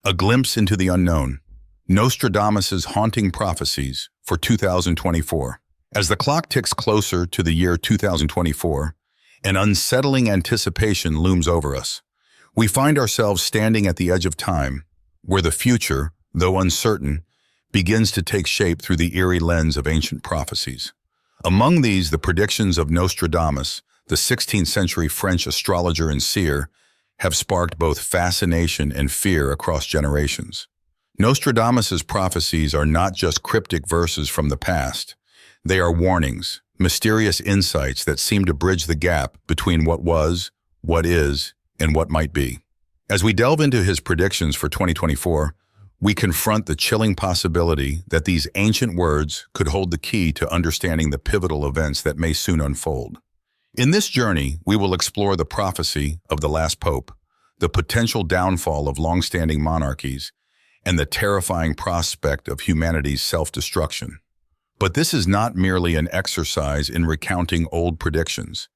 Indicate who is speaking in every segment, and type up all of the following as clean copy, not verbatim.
Speaker 1: A glimpse into the unknown. Nostradamus's haunting prophecies for 2024. As the clock ticks closer to the year 2024, an unsettling anticipation looms over us. We find ourselves standing at the edge of time, where the future, though uncertain, begins to take shape through the eerie lens of ancient prophecies. Among these, the predictions of Nostradamus, the 16th century French astrologer and seer, have sparked both fascination and fear across generations. Nostradamus's prophecies are not just cryptic verses from the past. They are warnings, mysterious insights that seem to bridge the gap between what was, what is, and what might be. As we delve into his predictions for 2024, we confront the chilling possibility that these ancient words could hold the key to understanding the pivotal events that may soon unfold. In this journey, we will explore the prophecy of the last pope, the potential downfall of long-standing monarchies, and the terrifying prospect of humanity's self-destruction. But this is not merely an exercise in recounting old predictions.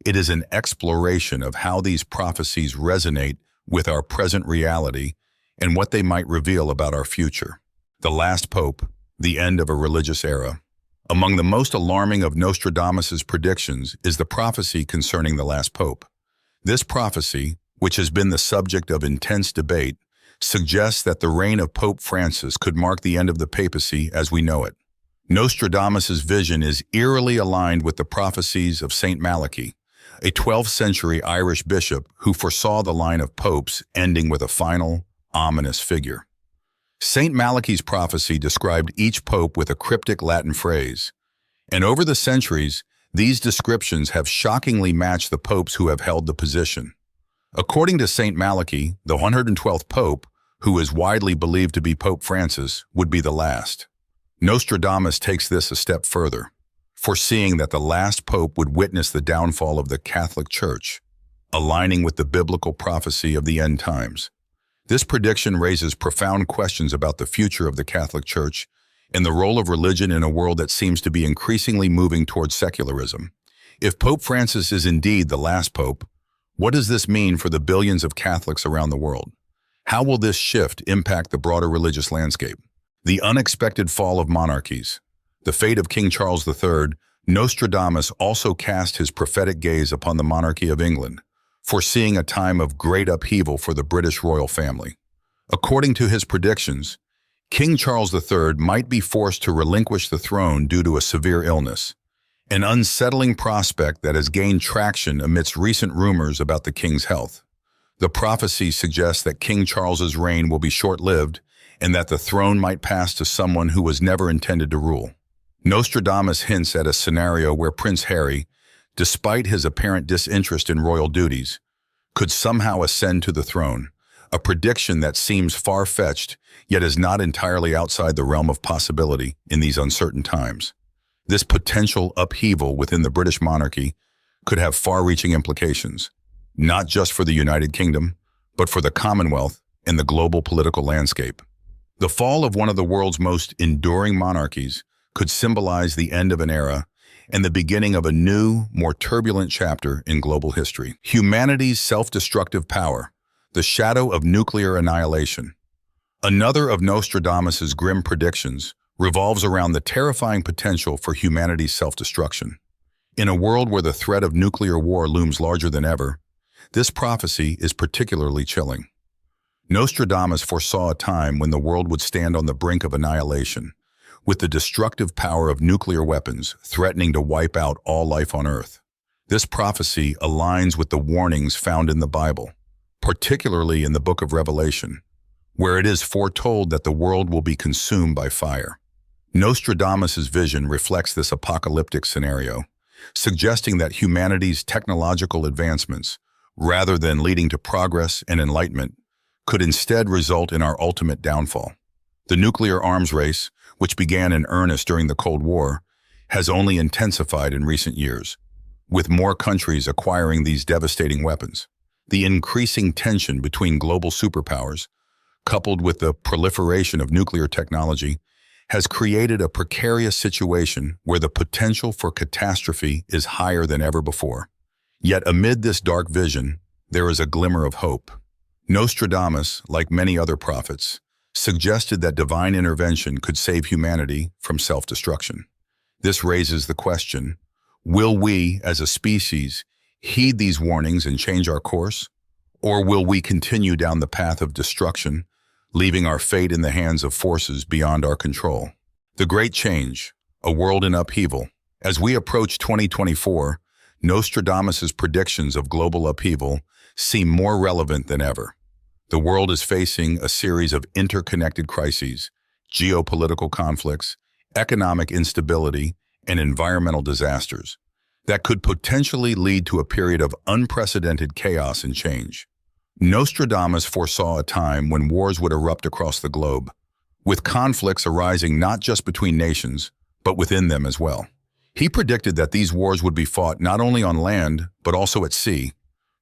Speaker 1: It is an exploration of how these prophecies resonate with our present reality and what they might reveal about our future. The last pope, the end of a religious era. Among the most alarming of Nostradamus's predictions is the prophecy concerning the last pope. This prophecy, which has been the subject of intense debate, suggests that the reign of Pope Francis could mark the end of the papacy as we know it. Nostradamus's vision is eerily aligned with the prophecies of Saint Malachy, a 12th century Irish bishop who foresaw the line of popes ending with a final, ominous figure. Saint Malachy's prophecy described each pope with a cryptic Latin phrase, and over the centuries, these descriptions have shockingly matched the popes who have held the position. According to Saint Malachy, the 112th pope, who is widely believed to be Pope Francis, would be the last. Nostradamus takes this a step further, foreseeing that the last pope would witness the downfall of the Catholic Church, aligning with the biblical prophecy of the end times. This prediction raises profound questions about the future of the Catholic Church and the role of religion in a world that seems to be increasingly moving towards secularism. If Pope Francis is indeed the last pope, what does this mean for the billions of Catholics around the world? How will this shift impact the broader religious landscape? The unexpected fall of monarchies. The fate of King Charles III, Nostradamus also cast his prophetic gaze upon the monarchy of England, foreseeing a time of great upheaval for the British royal family. According to his predictions, King Charles III might be forced to relinquish the throne due to a severe illness, an unsettling prospect that has gained traction amidst recent rumors about the king's health. The prophecy suggests that King Charles's reign will be short-lived and that the throne might pass to someone who was never intended to rule. Nostradamus hints at a scenario where Prince Harry, despite his apparent disinterest in royal duties, could somehow ascend to the throne, a prediction that seems far-fetched yet is not entirely outside the realm of possibility in these uncertain times. This potential upheaval within the British monarchy could have far-reaching implications, not just for the United Kingdom, but for the Commonwealth and the global political landscape. The fall of one of the world's most enduring monarchies could symbolize the end of an era and the beginning of a new, more turbulent chapter in global history. Humanity's self-destructive power, the shadow of nuclear annihilation. Another of Nostradamus's grim predictions revolves around the terrifying potential for humanity's self-destruction. In a world where the threat of nuclear war looms larger than ever, this prophecy is particularly chilling. Nostradamus foresaw a time when the world would stand on the brink of annihilation, with the destructive power of nuclear weapons threatening to wipe out all life on Earth. This prophecy aligns with the warnings found in the Bible, particularly in the book of Revelation, where it is foretold that the world will be consumed by fire. Nostradamus's vision reflects this apocalyptic scenario, suggesting that humanity's technological advancements, rather than leading to progress and enlightenment, could instead result in our ultimate downfall. The nuclear arms race, which began in earnest during the Cold War, has only intensified in recent years, with more countries acquiring these devastating weapons. The increasing tension between global superpowers, coupled with the proliferation of nuclear technology, has created a precarious situation where the potential for catastrophe is higher than ever before. Yet amid this dark vision, there is a glimmer of hope. Nostradamus, like many other prophets, suggested that divine intervention could save humanity from self-destruction. This raises the question, will we, as a species, heed these warnings and change our course? Or will we continue down the path of destruction, leaving our fate in the hands of forces beyond our control? The Great Change, a world in upheaval. As we approach 2024, Nostradamus's predictions of global upheaval seem more relevant than ever. The world is facing a series of interconnected crises, geopolitical conflicts, economic instability, and environmental disasters that could potentially lead to a period of unprecedented chaos and change. Nostradamus foresaw a time when wars would erupt across the globe, with conflicts arising not just between nations, but within them as well. He predicted that these wars would be fought not only on land, but also at sea,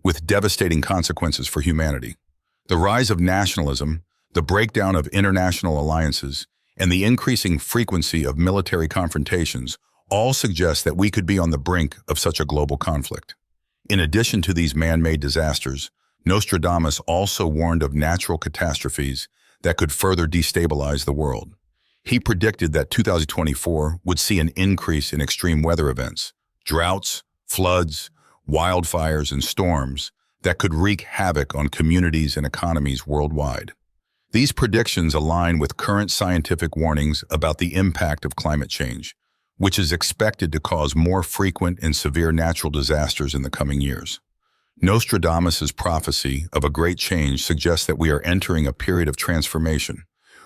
Speaker 1: with devastating consequences for humanity. The rise of nationalism, the breakdown of international alliances, and the increasing frequency of military confrontations all suggest that we could be on the brink of such a global conflict. In addition to these man-made disasters, Nostradamus also warned of natural catastrophes that could further destabilize the world. He predicted that 2024 would see an increase in extreme weather events, droughts, floods, wildfires, and storms that could wreak havoc on communities and economies worldwide. These predictions align with current scientific warnings about the impact of climate change, which is expected to cause more frequent and severe natural disasters in the coming years. Nostradamus's prophecy of a great change suggests that we are entering a period of transformation,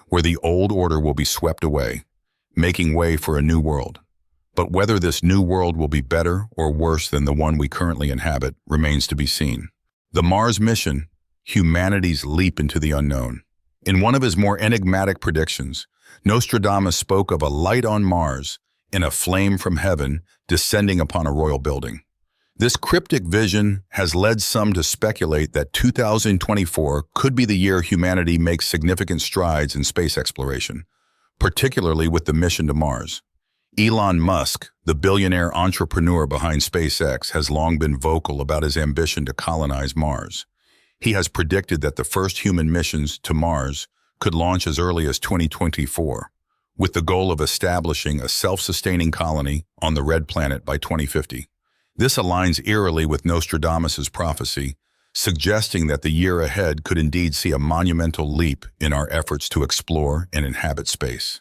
Speaker 1: where the old order will be swept away, making way for a new world. But whether this new world will be better or worse than the one we currently inhabit remains to be seen. The Mars mission, humanity's leap into the unknown. In one of his more enigmatic predictions, Nostradamus spoke of a light on Mars and a flame from heaven descending upon a royal building. This cryptic vision has led some to speculate that 2024 could be the year humanity makes significant strides in space exploration, particularly with the mission to Mars. Elon Musk, the billionaire entrepreneur behind SpaceX, has long been vocal about his ambition to colonize Mars. He has predicted that the first human missions to Mars could launch as early as 2024, with the goal of establishing a self-sustaining colony on the Red Planet by 2050. This aligns eerily with Nostradamus's prophecy, suggesting that the year ahead could indeed see a monumental leap in our efforts to explore and inhabit space.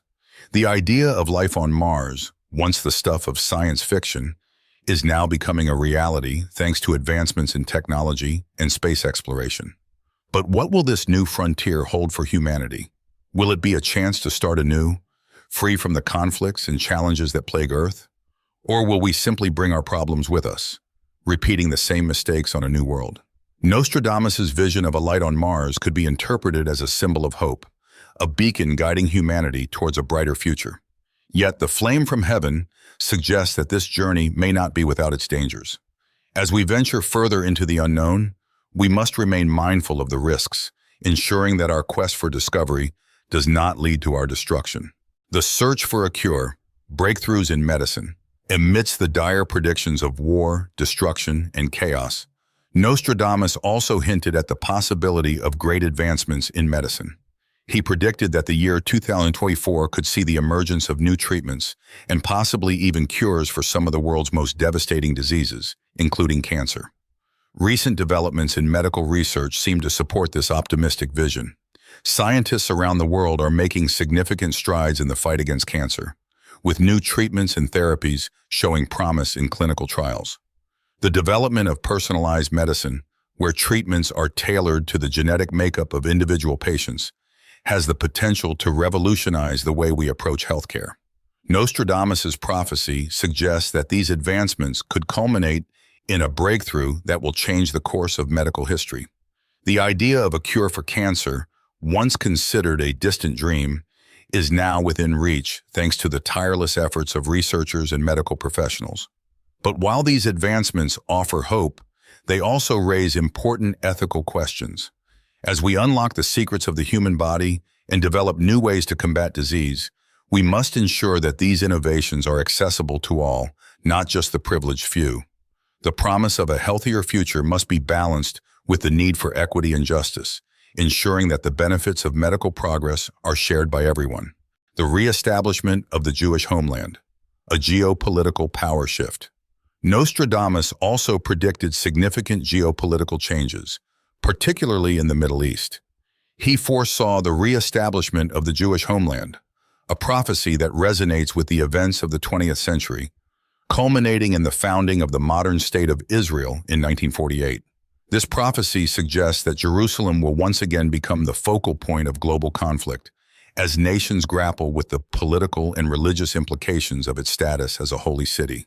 Speaker 1: The idea of life on Mars, once the stuff of science fiction, is now becoming a reality thanks to advancements in technology and space exploration. But what will this new frontier hold for humanity? Will it be a chance to start anew, free from the conflicts and challenges that plague Earth? Or will we simply bring our problems with us, repeating the same mistakes on a new world? Nostradamus's vision of a light on Mars could be interpreted as a symbol of hope, a beacon guiding humanity towards a brighter future. Yet the flame from heaven suggests that this journey may not be without its dangers. As we venture further into the unknown, we must remain mindful of the risks, ensuring that our quest for discovery does not lead to our destruction. The search for a cure, breakthroughs in medicine. Amidst the dire predictions of war, destruction, and chaos, Nostradamus also hinted at the possibility of great advancements in medicine. He predicted that the year 2024 could see the emergence of new treatments and possibly even cures for some of the world's most devastating diseases, including cancer. Recent developments in medical research seem to support this optimistic vision. Scientists around the world are making significant strides in the fight against cancer, with new treatments and therapies showing promise in clinical trials. The development of personalized medicine, where treatments are tailored to the genetic makeup of individual patients, has the potential to revolutionize the way we approach healthcare. Nostradamus's prophecy suggests that these advancements could culminate in a breakthrough that will change the course of medical history. The idea of a cure for cancer, once considered a distant dream, is now within reach thanks to the tireless efforts of researchers and medical professionals. But while these advancements offer hope, they also raise important ethical questions. As we unlock the secrets of the human body and develop new ways to combat disease, we must ensure that these innovations are accessible to all, not just the privileged few. The promise of a healthier future must be balanced with the need for equity and justice, ensuring that the benefits of medical progress are shared by everyone. The Reestablishment of the Jewish Homeland, a geopolitical power shift. Nostradamus also predicted significant geopolitical changes, particularly in the Middle East. He foresaw the reestablishment of the Jewish homeland, a prophecy that resonates with the events of the 20th century, culminating in the founding of the modern state of Israel in 1948. This prophecy suggests that Jerusalem will once again become the focal point of global conflict, as nations grapple with the political and religious implications of its status as a holy city.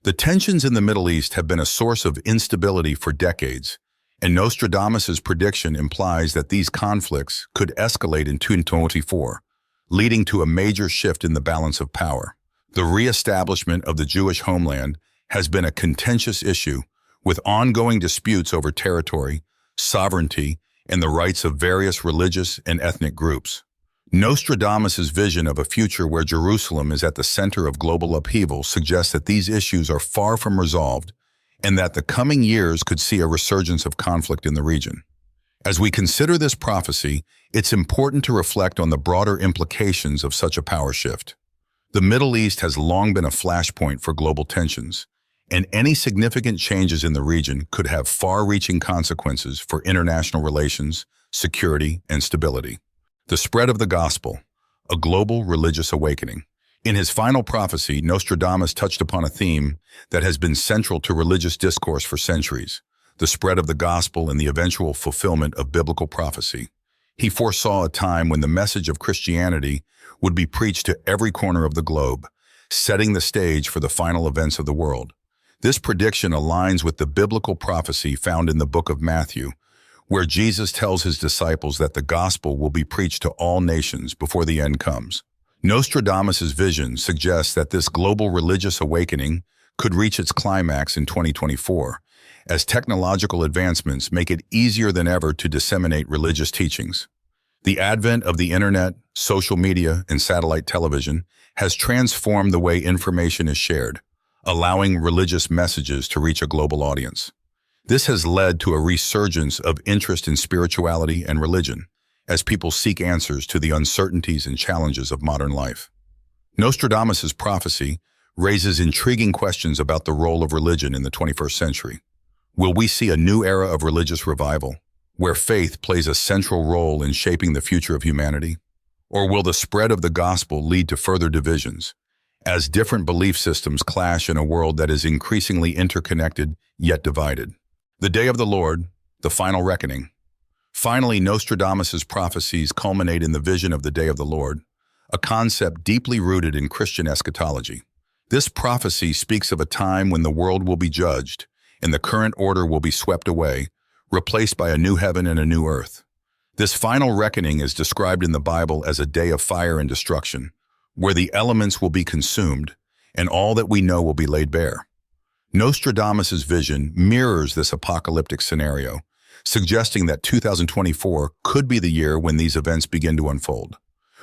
Speaker 1: The tensions in the Middle East have been a source of instability for decades, and Nostradamus' prediction implies that these conflicts could escalate in 2024, leading to a major shift in the balance of power. The reestablishment of the Jewish homeland has been a contentious issue, with ongoing disputes over territory, sovereignty, and the rights of various religious and ethnic groups. Nostradamus' vision of a future where Jerusalem is at the center of global upheaval suggests that these issues are far from resolved and that the coming years could see a resurgence of conflict in the region. As we consider this prophecy, it's important to reflect on the broader implications of such a power shift. The Middle East has long been a flashpoint for global tensions, and any significant changes in the region could have far-reaching consequences for international relations, security, and stability. The spread of the gospel, a global religious awakening. In his final prophecy, Nostradamus touched upon a theme that has been central to religious discourse for centuries: the spread of the gospel and the eventual fulfillment of biblical prophecy. He foresaw a time when the message of Christianity would be preached to every corner of the globe, setting the stage for the final events of the world. This prediction aligns with the biblical prophecy found in the book of Matthew, where Jesus tells his disciples that the gospel will be preached to all nations before the end comes. Nostradamus' vision suggests that this global religious awakening could reach its climax in 2024, as technological advancements make it easier than ever to disseminate religious teachings. The advent of the internet, social media, and satellite television has transformed the way information is shared, allowing religious messages to reach a global audience. This has led to a resurgence of interest in spirituality and religion, as people seek answers to the uncertainties and challenges of modern life. Nostradamus' prophecy raises intriguing questions about the role of religion in the 21st century. Will we see a new era of religious revival, where faith plays a central role in shaping the future of humanity? Or will the spread of the gospel lead to further divisions, as different belief systems clash in a world that is increasingly interconnected yet divided? The day of the Lord, the final reckoning. Finally, Nostradamus' prophecies culminate in the vision of the day of the Lord, a concept deeply rooted in Christian eschatology. This prophecy speaks of a time when the world will be judged, and the current order will be swept away, replaced by a new heaven and a new earth. This final reckoning is described in the Bible as a day of fire and destruction, where the elements will be consumed, and all that we know will be laid bare. Nostradamus' vision mirrors this apocalyptic scenario, suggesting that 2024 could be the year when these events begin to unfold.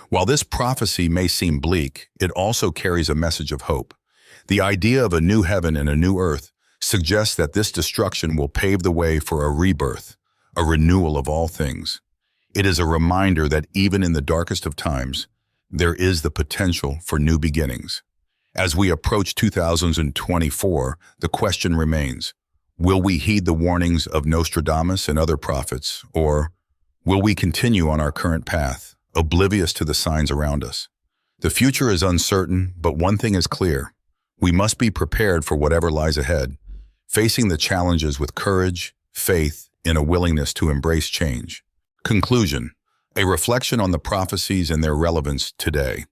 Speaker 1: While this prophecy may seem bleak, it also carries a message of hope. The idea of a new heaven and a new earth suggests that this destruction will pave the way for a rebirth, a renewal of all things. It is a reminder that even in the darkest of times, there is the potential for new beginnings. As we approach 2024, the question remains: will we heed the warnings of Nostradamus and other prophets, or will we continue on our current path, oblivious to the signs around us? The future is uncertain, but one thing is clear: we must be prepared for whatever lies ahead, facing the challenges with courage, faith, and a willingness to embrace change. Conclusion: a reflection on the prophecies and their relevance today.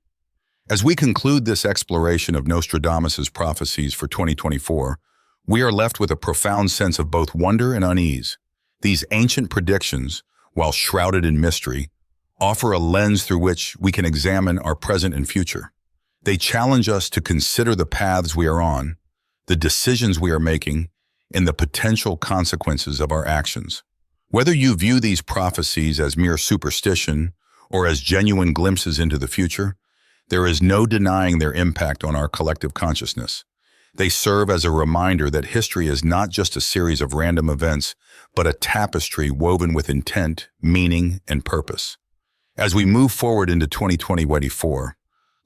Speaker 1: As we conclude this exploration of Nostradamus' prophecies for 2024, we are left with a profound sense of both wonder and unease. These ancient predictions, while shrouded in mystery, offer a lens through which we can examine our present and future. They challenge us to consider the paths we are on, the decisions we are making, and the potential consequences of our actions. Whether you view these prophecies as mere superstition or as genuine glimpses into the future, there is no denying their impact on our collective consciousness. They serve as a reminder that history is not just a series of random events, but a tapestry woven with intent, meaning, and purpose. As we move forward into 2024,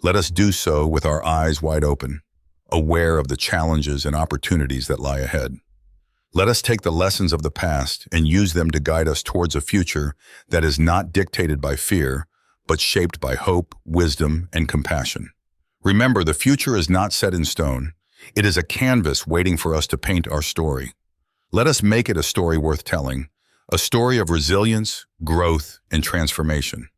Speaker 1: let us do so with our eyes wide open, aware of the challenges and opportunities that lie ahead. Let us take the lessons of the past and use them to guide us towards a future that is not dictated by fear, but shaped by hope, wisdom, and compassion. Remember, the future is not set in stone. It is a canvas waiting for us to paint our story. Let us make it a story worth telling, a story of resilience, growth, and transformation.